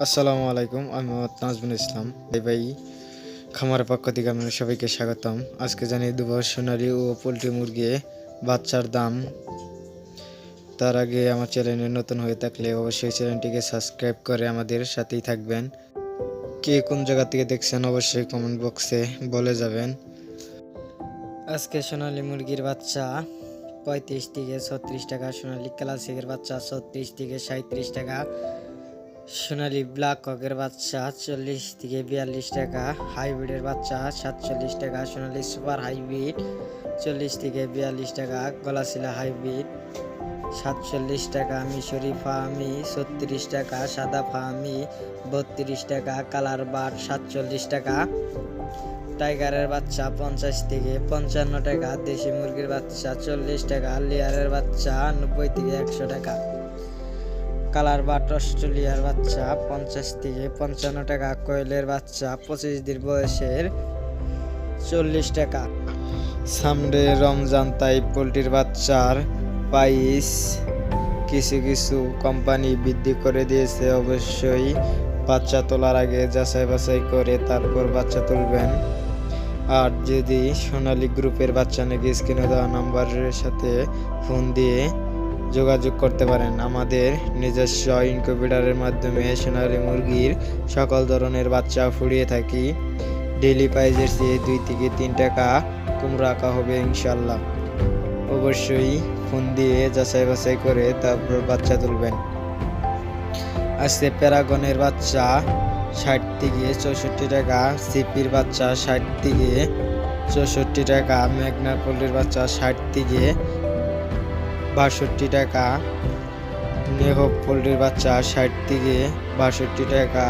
আসসালামু আলাইকুম, আমি মোহাম্মদ নাজমুল ইসলাম। ভাই খামারের পক্ষ থেকে আপনাদের সবাইকে স্বাগতম। আজকে জানিয়ে দেব সোনালী ও পোলট্রি মুরগি বাচ্চার দাম। তার আগে আমার চ্যানেলে নতুন হয়ে থাকলে অবশ্যই চ্যানেলটিকে সাবস্ক্রাইব করে আমাদের সাথেই থাকবেন। কে কোন জায়গা থেকে দেখছেন অবশ্যই কমেন্ট বক্সে বলে যাবেন। আজকে সোনালী মুরগির বাচ্চা 35 থেকে 36 টাকা, সোনালী ক্লাসিকের বাচ্চা 36 থেকে 37 টাকা, সোনালী ব্ল্যাক ককের বাচ্চা 40 থেকে 42 টাকা, হাইব্রিডের বাচ্চা 47 টাকা, সোনালী সুপার হাইব্রিড 40 থেকে 42 টাকা, গলাশিলা হাইব্রিড 47 টাকা, মিশরি ফার্মি 36 টাকা, সাদা ফার্মি 32 টাকা, কালার বাট 47 টাকা, টাইগারের বাচ্চা 50 থেকে 55 টাকা, দেশি মুরগির বাচ্চা 40 টাকা, লেয়ারের বাচ্চা 90 থেকে 100 টাকা, কালার বাট অস্ট্রেলিয়ার বাচ্চা 50 থেকে 55 টাকা, কোয়েলের বাচ্চা 25 দিন বয়সের 40 টাকা। সামনে রমজান তাই পোলট্রির বাচ্চার প্রাইস কিছু কিছু কোম্পানি বৃদ্ধি করে দিয়েছে। অবশ্যই বাচ্চা তোলার আগে যাচাই বাছাই করে তারপর বাচ্চা তুলবেন। আর যদি সোনালী গ্রুপের বাচ্চা নাকি স্ক্রিনে দেওয়া নাম্বারের সাথে ফোন দিয়ে যোগাযোগ করতে পারেন। আমাদের নিজস্ব ইনকিউবেটরের মাধ্যমে সোনালী মুরগির সকল ধরনের বাচ্চা ফুরিয়ে থাকি। ডেইলি প্রাইজের চেয়ে 2 থেকে 3 টাকা কম রাখা হবে ইনশাল্লাহ। অবশ্যই ফোন দিয়ে যাচাই বাছাই করে তারপর বাচ্চা তুলবেন। আজকে প্যারাগনের বাচ্চা 60 থেকে 64 টাকা, সিপির বাচ্চা 60 থেকে 64 টাকা, মেঘনা পোল্ট্রির বাচ্চা 60 থেকে 62 টাকা, নেহব পোল্ট্রির বাচ্চা 60 থেকে 62 টাকা,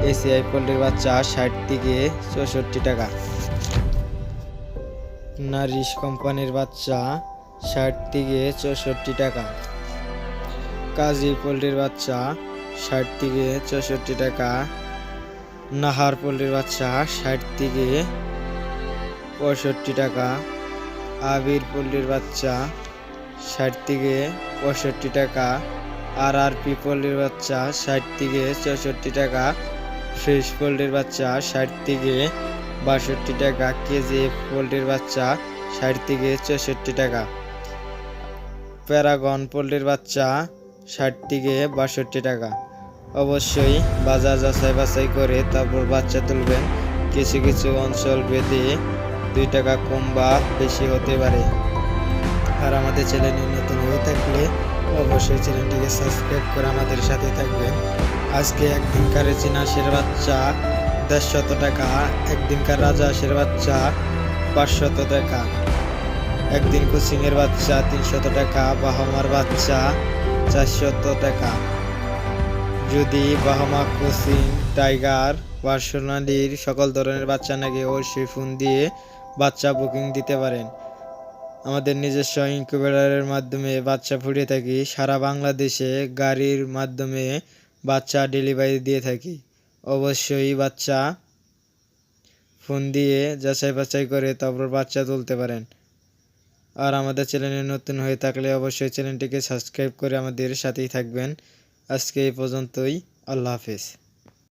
এসিআই পোল্ট্রির বাচ্চা 60 থেকে 64 টাকা, নারিশ কোম্পানির বাচ্চা 60 থেকে 64 টাকা, কাজী পোল্ট্রির বাচ্চা 60 থেকে 64 টাকা, নাহার পোল্ট্রির বাচ্চা 60 থেকে 65 টাকা, আবির পোল্ট্রির বাচ্চা 60 থেকে 65 টাকা, আরআরপি পোল্ট্রির বাচ্চা 60 থেকে 64 টাকা, ফ্রেশ পোল্ট্রির বাচ্চা 60 থেকে 62 টাকা, কেজিএফ পোল্ট্রির বাচ্চা 60 থেকে 64 টাকা, প্যারাগন পোল্ট্রির বাচ্চা 60 থেকে 62 টাকা। অবশ্যই বাজার যাচাই বাছাই করে তারপর বাচ্চা তুলবেন। কিছু কিছু অঞ্চল ভেদে 2 টাকা কম বা বেশি হতে পারে। আর আমাদের চ্যানেলে নতুন হয়ে থাকলে অবশ্যই চ্যানেলটিকে সাবস্ক্রাইব করে আমাদের সাথে থাকবেন। আজকে একদিনকার চীনাশের বাচ্চা 150 টাকা, একদিনকার রাজহাঁসের বাচ্চা 500 টাকা, একদিন কুচিংয়ের বাচ্চা 300 টাকা, বাহামার বাচ্চা 400 টাকা। যদি বাহামা, কুচিং, টাইগার বা সোনালীর সকল ধরনের বাচ্চা নাকি অবশ্যই ফোন দিয়ে বাচ্চা বুকিং দিতে পারেন। আমাদের নিজস্ব ইনকিউবেটরের মাধ্যমে বাচ্চা ফুটিয়ে থাকি। সারা বাংলাদেশে গাড়ির মাধ্যমে বাচ্চা ডেলিভারি দিয়ে থাকি। অবশ্যই বাচ্চা ফোন দিয়ে যাচাই বাছাই করে তারপর বাচ্চা তুলতে পারেন। আর আমাদের চ্যানেলে নতুন হয়ে থাকলে অবশ্যই চ্যানেলটিকে সাবস্ক্রাইব করে আমাদের সাথেই থাকবেন। আজকে এই পর্যন্তই। আল্লাহ হাফেজ।